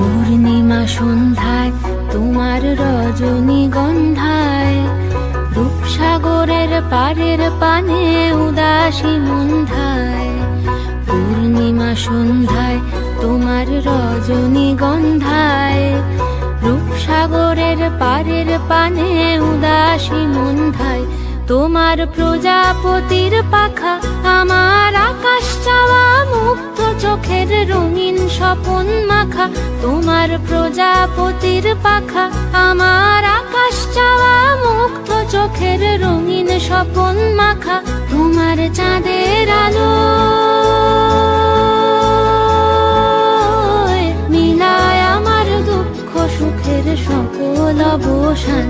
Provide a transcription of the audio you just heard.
পূর্ণিমা সন্ধ্যায় তোমার রজনীগন্ধায়, রূপসাগরের পারের পানে উদাসী মন্ধায়। পূর্ণিমা সন্ধ্যায় তোমার রজনীগন্ধায়, রূপসাগরের পারের পানে উদাসী মন্ধায়। তোমার প্রজাপতির পাখা আমার আকাশ চাওয়া মুক্ত চোখের রঙিন স্বপন মাখা। তোমার প্রজাপতির পাখা আমার আকাশ চাওয়া মুক্ত চোখের রঙিন স্বপন মাখা। তোমার চাঁদের আলো মিলায় আমার দুঃখ সুখের সকল অবসান।